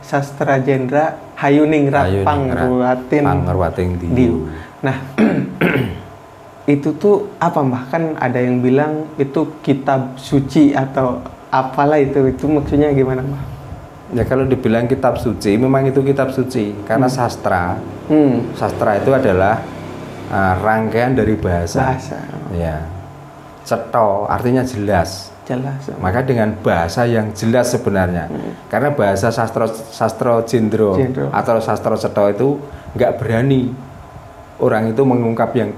Sastra Jendra Hayuningrat Pangruwating Diyu. Nah, itu tuh apa Mbah? Kan ada yang bilang itu kitab suci atau apalah itu maksudnya gimana Mbah? Ya kalau dibilang kitab suci, memang itu kitab suci karena sastra. Sastra itu adalah rangkaian dari bahasa. Ya. Cetha artinya jelas. Maka dengan bahasa yang jelas sebenarnya. Karena bahasa sastra Jendra atau sastra Cetha itu nggak berani orang itu mengungkap yang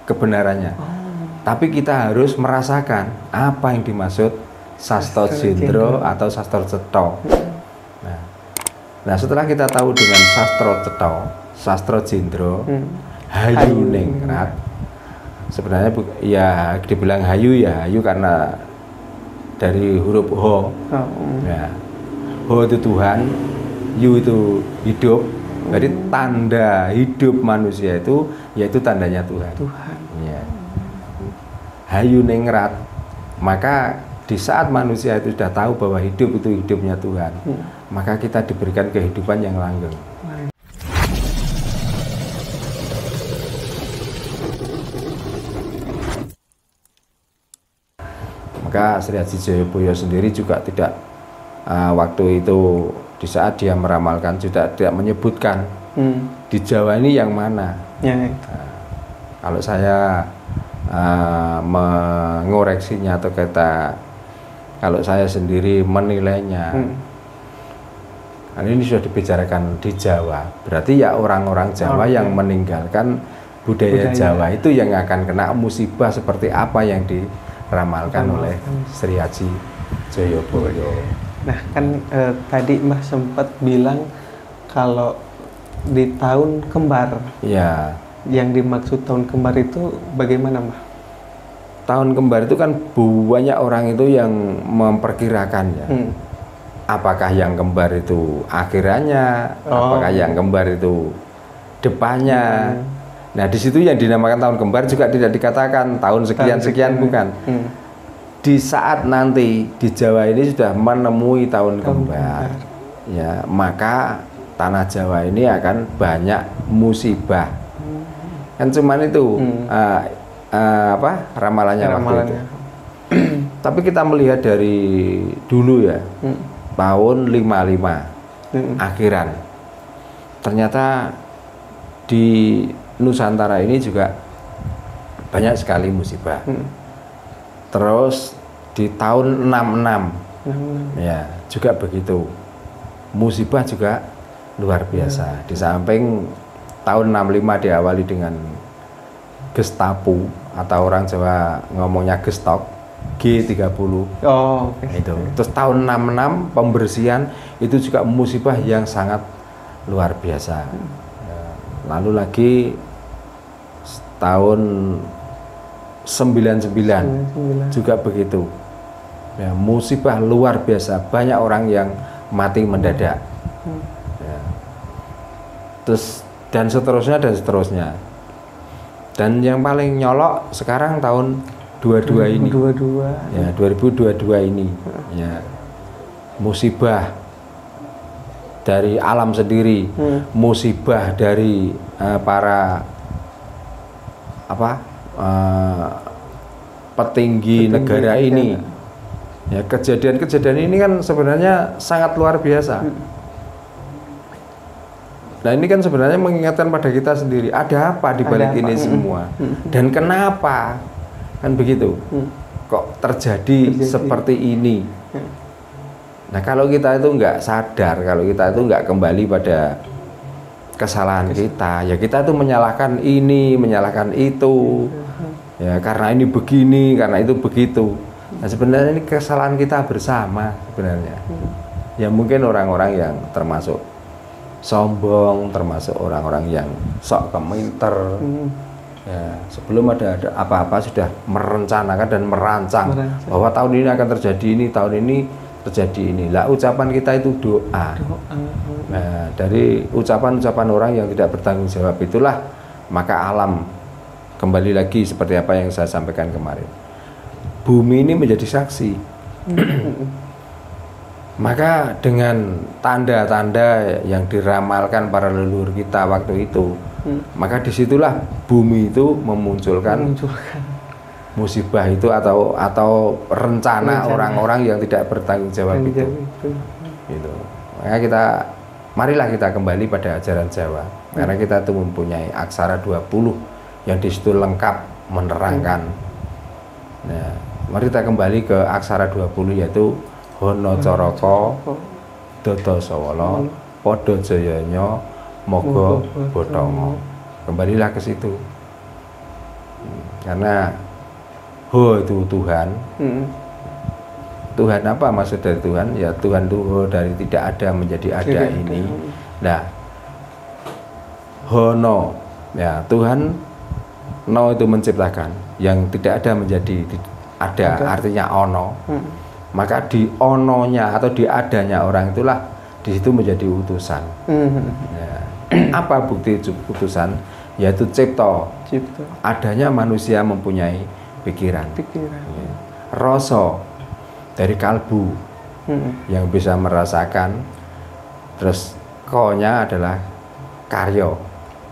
kebenarannya. Tapi kita harus merasakan apa yang dimaksud sastra Jendra atau sastra Cetha. Nah, setelah kita tahu dengan sastra Cetha, sastra Jendra, Hayuningrat, sebenarnya ya dibilang hayu ya hayu karena dari huruf Ho. Ya. Ho itu Tuhan, Yu itu hidup. Jadi tanda hidup manusia itu yaitu tandanya Tuhan. Ya. Hayuningrat. Maka di saat manusia itu sudah tahu bahwa hidup itu hidupnya Tuhan, maka kita diberikan kehidupan yang langgeng. Maka Sri Haji Jayabaya sendiri juga tidak waktu itu di saat dia meramalkan juga tidak menyebutkan di Jawa ini yang mana. Kalau saya mengoreksinya atau kalau saya sendiri menilainya, ini sudah dibicarakan di Jawa, berarti ya orang-orang Jawa yang meninggalkan budaya Jawa itu yang akan kena musibah seperti apa yang diramalkan oleh Sri Haji Jayabaya. Nah kan tadi Mbah sempat bilang kalau di tahun kembar. Ya. Yang dimaksud tahun kembar itu bagaimana Mbah? Tahun kembar itu kan banyak orang itu yang memperkirakan ya. Apakah yang kembar itu akhirannya, apakah yang kembar itu depannya. Nah di situ yang dinamakan tahun kembar juga tidak dikatakan tahun sekian-sekian, bukan. Di saat nanti di Jawa ini sudah menemui tahun kembar, ya maka tanah Jawa ini akan banyak musibah. Kan cuman itu ramalannya waktu itu. Tapi kita melihat dari dulu ya, tahun 55 akhiran. Ternyata di Nusantara ini juga banyak sekali musibah. Terus di tahun 66 ya juga begitu. Musibah juga luar biasa. Di samping tahun 65 diawali dengan Gestapo atau orang Jawa ngomongnya gestok G30. Itu. Terus tahun 66 pembersihan itu juga musibah yang sangat luar biasa. Lalu lagi tahun 99 juga begitu. Ya, musibah luar biasa, banyak orang yang mati mendadak. Ya. Terus dan seterusnya. Dan yang paling nyolok sekarang tahun 22 ini. Ya, 2022 ini. Ya. Musibah dari alam sendiri, musibah dari para petinggi negara ini. Ya, kejadian-kejadian ini kan sebenarnya sangat luar biasa. Nah ini kan sebenarnya mengingatkan pada kita sendiri, ada apa di balik ini semua, dan kenapa kan begitu, kok terjadi seperti ini. Nah kalau kita itu nggak sadar, kalau kita itu nggak kembali pada kesalahan kita, ya kita tuh menyalahkan ini, menyalahkan itu, ya karena ini begini, karena itu begitu. Nah sebenarnya ini kesalahan kita bersama sebenarnya. Ya mungkin orang-orang yang termasuk sombong, termasuk orang-orang yang sok keminter, ya, sebelum ada apa-apa sudah merencanakan dan merancang bahwa tahun ini akan terjadi ini, tahun ini terjadi ini. Lah ucapan kita itu doa. Nah, dari ucapan-ucapan orang yang tidak bertanggung jawab itulah maka alam kembali lagi seperti apa yang saya sampaikan kemarin. Bumi ini menjadi saksi. Maka dengan tanda-tanda yang diramalkan para leluhur kita waktu itu, maka disitulah bumi itu memunculkan musibah itu atau rencana orang-orang yang tidak bertanggung jawab itu. Gitu. Maka marilah kita kembali pada ajaran Jawa, karena kita itu mempunyai aksara 20 yang di situ lengkap menerangkan. Nah, mari kita kembali ke aksara 20 yaitu Hono Coroko, Dodo Sawala, Podo Jayanya, Mogo Botongo. Kembalilah ke situ. Karena Ho itu Tuhan. Tuhan apa maksud dari Tuhan? Ya Tuhan itu Ho, dari tidak ada menjadi ada ini. Nah, Hono, ya Tuhan, No itu menciptakan, yang tidak ada menjadi ada, artinya ono. Maka di ononya atau di adanya orang itulah di situ menjadi utusan. Ya. Apa bukti utusan? Yaitu cipto. Adanya manusia mempunyai pikiran. Ya. Rasa dari kalbu yang bisa merasakan. Terus ko-nya adalah karyo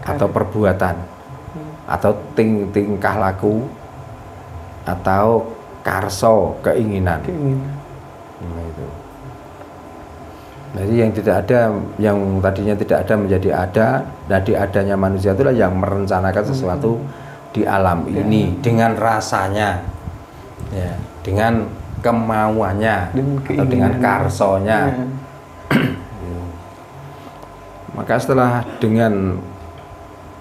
atau perbuatan atau tingkah laku atau karso, keinginan. Nah, itu. Jadi yang tidak ada, yang tadinya tidak ada menjadi ada, dan di adanya manusia itulah yang merencanakan sesuatu di alam ini dengan rasanya, ya, dengan kemauannya atau dengan karsonya. Maka setelah dengan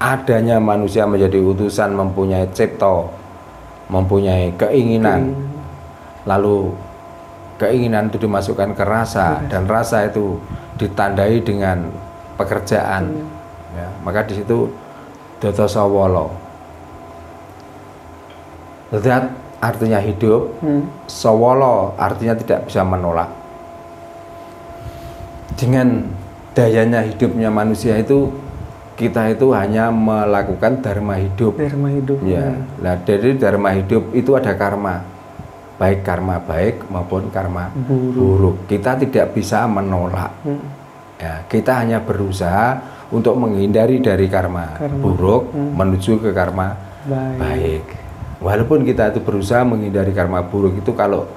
adanya manusia menjadi utusan, mempunyai cipto, mempunyai keinginan, lalu keinginan itu dimasukkan ke rasa, dan rasa itu ditandai dengan pekerjaan, ya, maka di situ Dodo Sawala. Zat artinya hidup, Sawala artinya tidak bisa menolak. Dengan dayanya hidupnya manusia itu, kita itu hanya melakukan dharma hidup. Ya. Nah, dari dharma hidup itu ada karma, baik karma baik maupun karma buruk. Kita tidak bisa menolak. Ya, kita hanya berusaha untuk menghindari dari karma buruk menuju ke karma baik. Walaupun kita itu berusaha menghindari karma buruk itu, kalau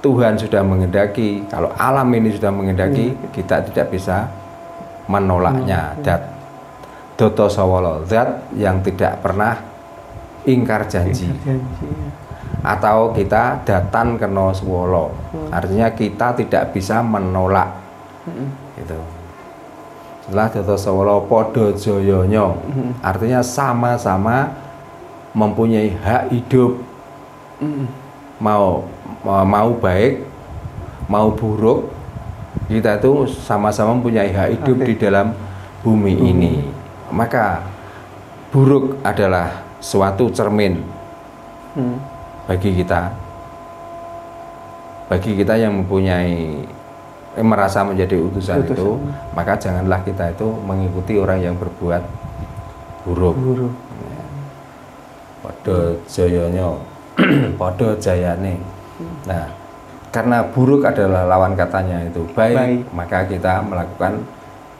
Tuhan sudah menghendaki, kalau alam ini sudah menghendaki, kita tidak bisa menolaknya. Dodo Sawala, zat yang tidak pernah ingkar janji. Atau kita datan kena swala, artinya kita tidak bisa menolak. Gitu. Setelah Dodo Sawala Podo Jayanya, artinya sama-sama mempunyai hak hidup. Mau baik, mau buruk, kita itu sama-sama mempunyai hak hidup di dalam bumi ini. Maka buruk adalah suatu cermin bagi kita yang mempunyai merasa menjadi utusan itu. Maka janganlah kita itu mengikuti orang yang berbuat buruk. Podo jayanya, podo jayane. Nah, karena buruk adalah lawan katanya itu baik, maka kita melakukan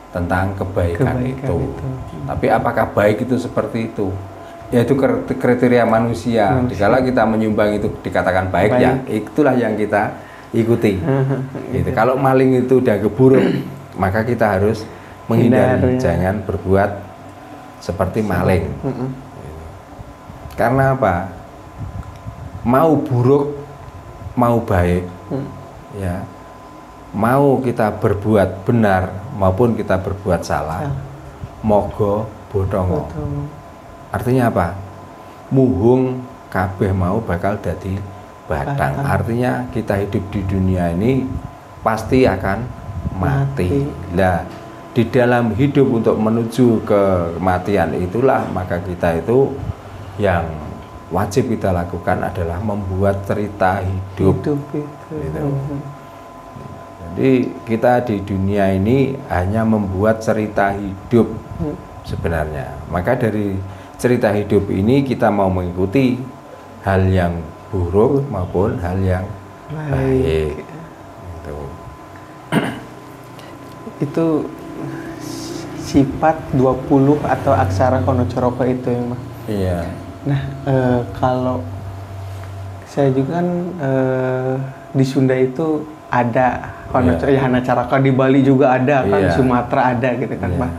tentang kebaikan itu. Tapi apakah baik itu seperti itu? Yaitu kriteria manusia. Dikala kita menyumbang itu dikatakan baik, ya itulah yang kita ikuti. Gitu. Kalau maling itu udah buruk, maka kita harus menghindari, jangan berbuat seperti maling. Karena apa? Mau buruk, mau baik, ya. Mau kita berbuat benar maupun kita berbuat salah, mogo bodongo. Artinya apa? Muhung kabeh mau bakal dadi batang. Artinya kita hidup di dunia ini pasti akan mati. Nah, di dalam hidup untuk menuju ke kematian itulah, maka kita itu yang wajib kita lakukan adalah membuat cerita hidup. Gitu. Jadi kita di dunia ini hanya membuat cerita hidup sebenarnya. Maka dari cerita hidup ini kita mau mengikuti hal yang buruk maupun hal yang baik. Gitu. Itu sifat 20 atau aksara Hanacaraka itu ya Mbah. Iya. Nah kalau saya juga kan di Sunda itu ada Hanacaraka, di Bali juga ada kan, Sumatera ada gitu kan Mbah.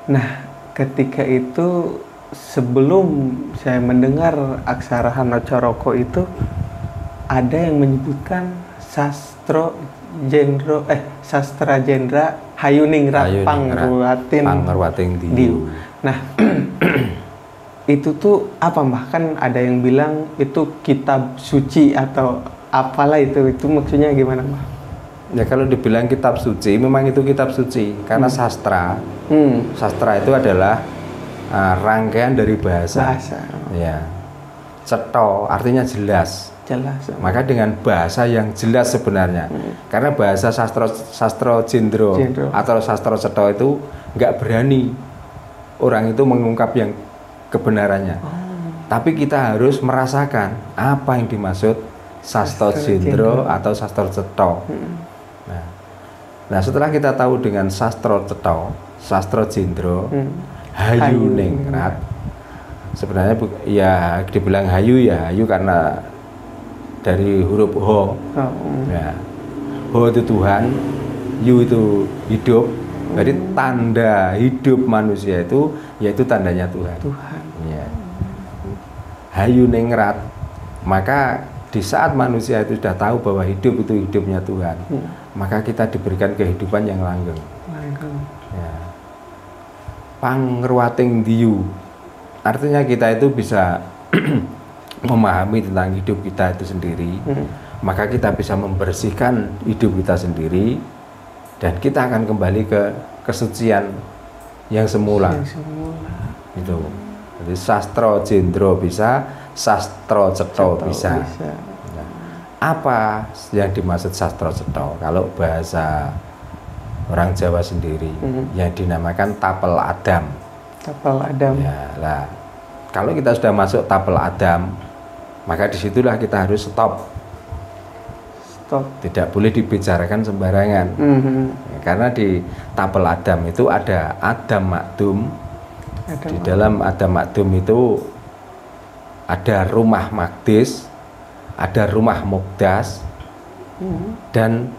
Nah ketika itu sebelum saya mendengar aksara Hanacaraka itu ada yang menyebutkan sastra jendra Hayuningrat Pangruwating Diu. Nah itu tuh apa Mbah? Kan ada yang bilang itu kitab suci atau apalah itu maksudnya gimana Mbah? Ya kalau dibilang kitab suci, memang itu kitab suci karena sastra. Sastra itu adalah rangkaian dari bahasa. Ya. Cetha artinya jelas. Maka dengan bahasa yang jelas sebenarnya. Karena bahasa sastra jendra atau sastra cetha itu nggak berani orang itu mengungkap yang kebenarannya. Tapi kita harus merasakan apa yang dimaksud sastra jendra atau sastra cetha. Nah, setelah kita tahu dengan sastra cetha, sastra jendra, Hayuningrat, sebenarnya ya dibilang hayu ya hayu karena dari huruf Ho. Ya. Ho itu Tuhan, Yu itu hidup. Jadi tanda hidup manusia itu yaitu tandanya Tuhan. Ya. Hayuningrat. Maka di saat manusia itu sudah tahu bahwa hidup itu hidupnya Tuhan, maka kita diberikan kehidupan yang langgeng. Ya. Pangruwating Diu. Artinya kita itu bisa memahami tentang hidup kita itu sendiri, maka kita bisa membersihkan hidup kita sendiri dan kita akan kembali ke kesucian yang semula. Itu. Jadi sastra jendra bisa, sastra cetha bisa. Nah, apa yang dimaksud sastra cetha? Kalau bahasa orang Jawa sendiri yang dinamakan tapel Adam. Tapel Adam. Ya, lah. Kalau kita sudah masuk tapel Adam, maka disitulah kita harus stop. Tidak boleh dibicarakan sembarangan. Karena di tapel Adam itu ada Adam Makdum. Di dalam Adam Makdum itu ada rumah Magdis, ada rumah Mukdas, dan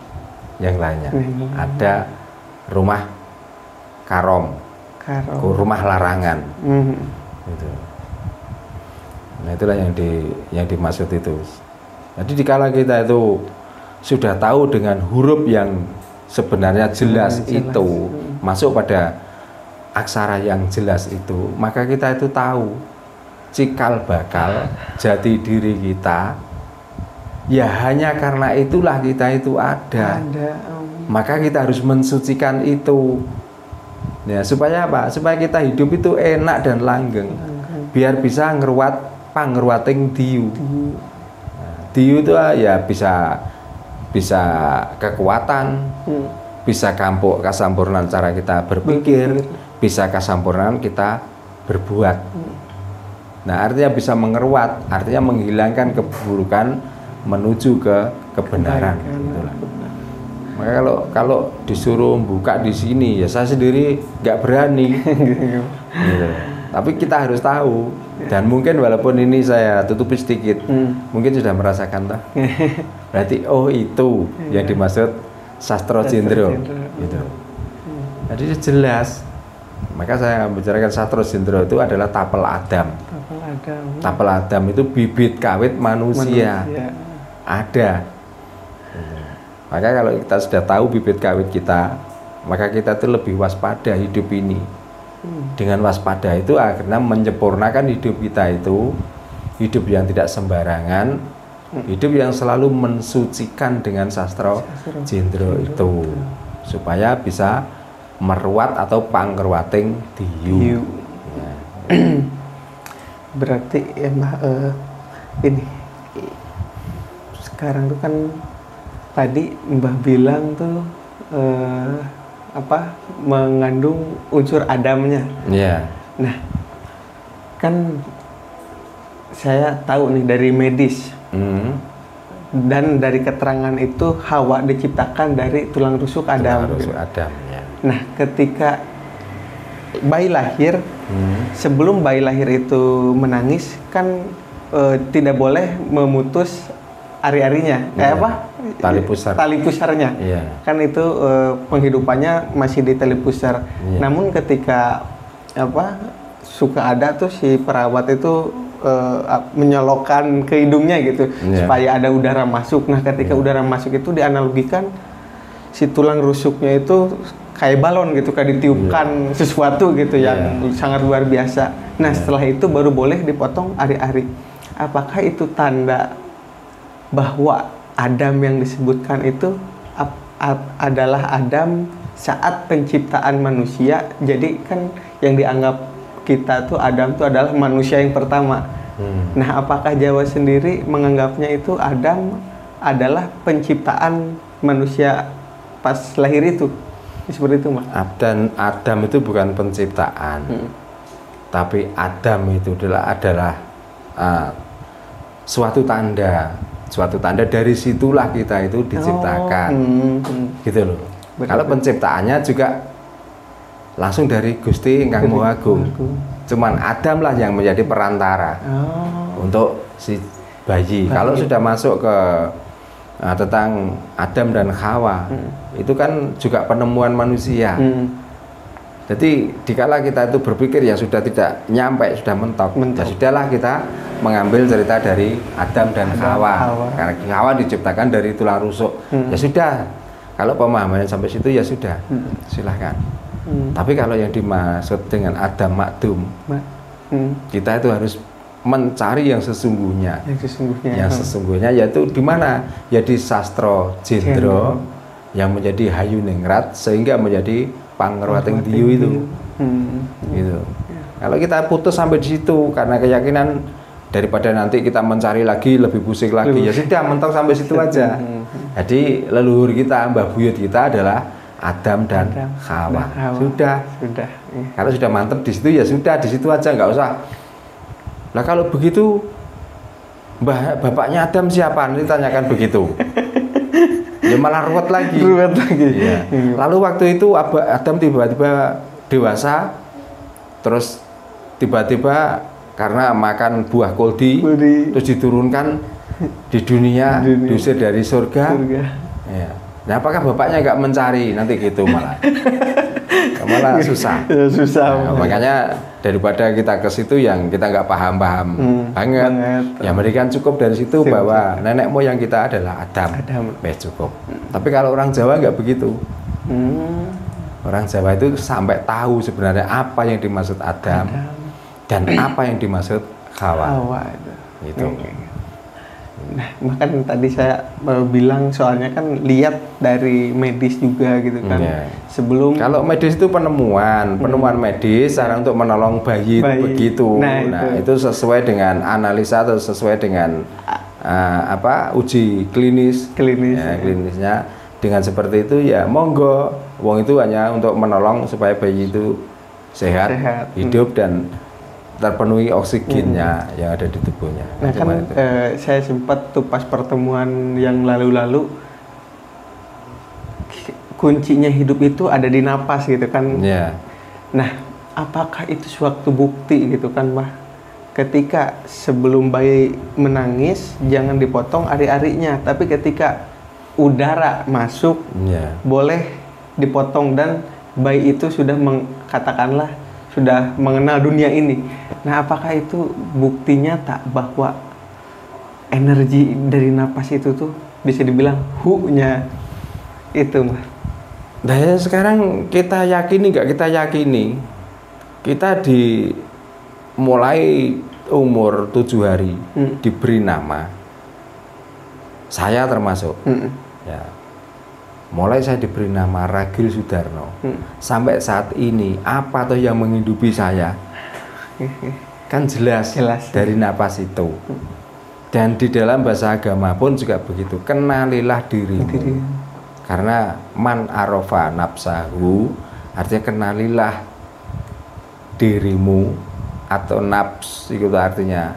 yang lainnya. Ada rumah Karom, rumah larangan. Gitu. Nah itulah yang dimaksud itu. Jadi dikala kita itu sudah tahu dengan huruf yang sebenarnya jelas itu, masuk pada aksara yang jelas itu, maka kita itu tahu cikal bakal jati diri kita. Ya hanya karena itulah kita itu ada. Maka kita harus mensucikan itu. Ya supaya apa? Supaya kita hidup itu enak dan langgeng. Biar bisa pangruwating diu. Diu itu ya bisa kekuatan, bisa kasampurnan cara kita berpikir, bisa kasampurnan kita berbuat. Nah artinya bisa mengeruat, artinya menghilangkan keburukan menuju ke kebenaran. Itulah. Maka kalau disuruh buka di sini, ya saya sendiri nggak berani. Gitu. Tapi kita harus tahu. Dan mungkin walaupun ini saya tutupi sedikit, mungkin sudah merasakan toh. Berarti oh itu yang dimaksud sastra jendra. Gitu. Jadi jelas. Maka saya membicarakan sastra jendra itu adalah tapel Adam. Tapel Adam itu bibit kawit manusia. Ada. Maka kalau kita sudah tahu bibit kawit kita, maka kita tuh lebih waspada hidup ini. Dengan waspada itu akhirnya menyempurnakan hidup kita itu, hidup yang tidak sembarangan, hidup yang selalu mensucikan dengan sastra jendra itu, supaya bisa meruat atau pangruwating diu. Ya. Berarti ya Mbah, ini sekarang tuh kan tadi Mbah bilang tuh mengandung unsur Adamnya. Yeah. Nah, kan saya tahu nih dari medis Dan dari keterangan itu Hawa diciptakan dari tulang rusuk Adam. Tulang rusuk Adam, ya. Nah, ketika bayi lahir, sebelum bayi lahir itu menangis kan tidak boleh memutus ari-arinya, tali pusarnya. Ya. Kan itu penghidupannya masih di tali pusar. Ya. Namun ketika suka ada tuh si perawat itu menyolokkan ke hidungnya gitu, supaya ada udara masuk. Nah, ketika udara masuk itu dianalogikan si tulang rusuknya itu kayak balon gitu, kayak ditiupkan sesuatu gitu yang sangat luar biasa. Nah, setelah itu baru boleh dipotong ari-ari. Apakah itu tanda bahwa Adam yang disebutkan itu adalah Adam saat penciptaan manusia? Jadi kan yang dianggap kita tuh Adam tuh adalah manusia yang pertama. Nah, apakah Jawa sendiri menganggapnya itu Adam adalah penciptaan manusia pas lahir itu? Seperti itu, Mas. Adam itu bukan penciptaan. Tapi Adam itu adalah suatu tanda dari situlah kita itu diciptakan. Gitu loh. Kalau penciptaannya juga langsung dari Gusti Ingkang Maha Agung. Cuman Adam lah yang menjadi perantara untuk si bayi. Kalau sudah masuk ke tentang Adam dan Hawa, itu kan juga penemuan manusia. Jadi dikala kita itu berpikir yang sudah tidak nyampe, sudah mentok. Ya sudahlah kita mengambil cerita dari Adam dan Hawa. Karena Hawa diciptakan dari tulang rusuk. Ya sudah. Kalau pemahamannya sampai situ ya sudah. Silahkan. Tapi kalau yang dimaksud dengan Adam Makdum, kita itu harus mencari yang sesungguhnya. Yang sesungguhnya yaitu di mana? Ya di sastra Jendra yang menjadi Hayu Ningrat sehingga menjadi Pangerwating Diyu itu. Gitu. Kalau kita putus sampai di situ karena keyakinan, daripada nanti kita mencari lagi lebih pusing lagi, ya sudah mentok sampai situ aja. Jadi leluhur kita, mbah buyut kita adalah Adam dan Hawa. Sudah. Kalau sudah mantap di situ ya sudah, di situ aja, nggak usah. Nah, kalau begitu bapaknya Adam siapa? Nanti tanyakan begitu. Ya malah ruwet lagi. Ya. Lalu waktu itu Adam tiba-tiba dewasa, terus tiba-tiba karena makan buah koldi, terus diturunkan di dunia, diusir dari surga. Ya. Nah, apakah bapaknya nggak mencari nanti gitu malah susah. Nah, makanya daripada kita ke situ yang kita nggak paham banget, ya memberikan cukup dari situ bahwa nenek moyang kita adalah Adam. Cukup. Tapi kalau orang Jawa nggak begitu. Orang Jawa itu sampai tahu sebenarnya apa yang dimaksud Adam dan apa yang dimaksud Hawa. Itu. Nah, bahkan tadi saya bilang soalnya kan lihat dari medis juga gitu kan. Sebelum kalau medis itu penemuan medis cara untuk menolong bayi. Itu begitu. Nah, itu sesuai dengan analisa atau sesuai dengan uji klinisnya. Dengan seperti itu ya monggo. Wong itu hanya untuk menolong supaya bayi itu sehat. Hidup dan terpenuhi oksigennya yang ada di tubuhnya. Nah, kan saya sempat tuh pas pertemuan yang lalu-lalu, kuncinya hidup itu ada di napas gitu kan. Nah, apakah itu suatu bukti gitu kan, Mbah? Ketika sebelum bayi menangis jangan dipotong ari-arinya, tapi ketika udara masuk boleh dipotong dan bayi itu sudah katakanlah sudah mengenal dunia ini. Nah, apakah itu bukti nyata bahwa energi dari napas itu tuh bisa dibilang hu-nya itu, Mas? Nah, ya sekarang kita yakini nggak kita yakini, kita mulai umur 7 hari diberi nama, saya termasuk. Ya. Mulai saya diberi nama Ragil Sudarno. Sampai saat ini apa tuh yang menghidupi saya? Kan jelas dari napas itu. Dan di dalam bahasa agama pun juga begitu. Kenalilah dirimu. Karena man arofa nafsahu, artinya kenalilah dirimu, atau nafs itu artinya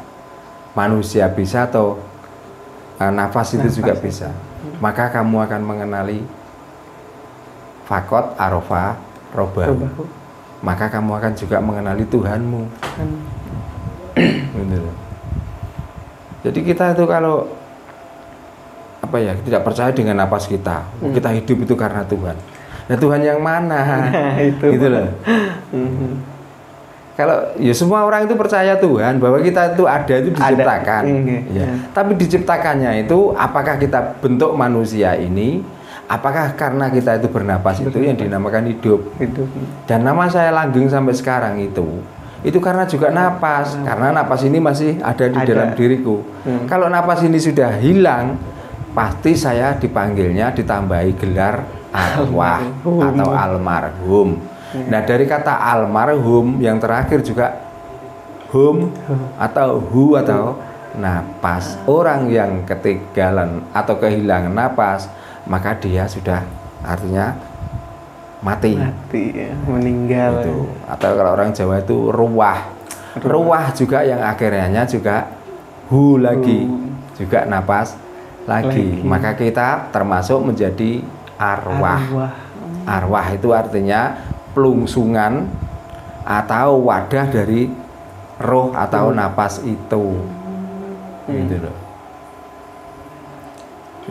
manusia bisa atau nafas itu juga bisa. Maka kamu akan mengenali fakot arofa robahu. Maka kamu akan juga mengenali Tuhanmu. Gitu. Jadi kita itu kalau apa ya, tidak percaya dengan nafas kita, kita hidup itu karena Tuhan. Nah, Tuhan yang mana? Itu gitu loh. Kalau ya semua orang itu percaya Tuhan bahwa kita itu ada, itu diciptakan. Ya. Tapi diciptakannya itu apakah kita bentuk manusia ini, apakah karena kita itu bernapas itu yang dinamakan hidup. Dan nama saya langgeng sampai sekarang itu karena juga napas, karena napas ini masih ada di dalam diriku. Kalau napas ini sudah hilang, pasti saya dipanggilnya ditambahi gelar arwah atau almarhum. Nah, dari kata almarhum yang terakhir juga hum atau hu atau napas. Orang yang ketinggalan atau kehilangan napas, maka dia sudah artinya mati ya, meninggal itu. Atau kalau orang Jawa itu ruwah juga yang akhirnya juga hu lagi, juga napas lagi. Maka kita termasuk menjadi arwah. Arwah itu artinya pelungsungan atau wadah dari roh atau napas itu. Gitu loh.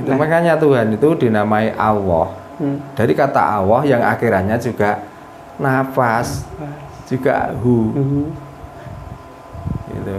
Itu makanya Tuhan itu dinamai Allah. Dari kata Allah yang akhirannya juga nafas, juga hu. Gitu.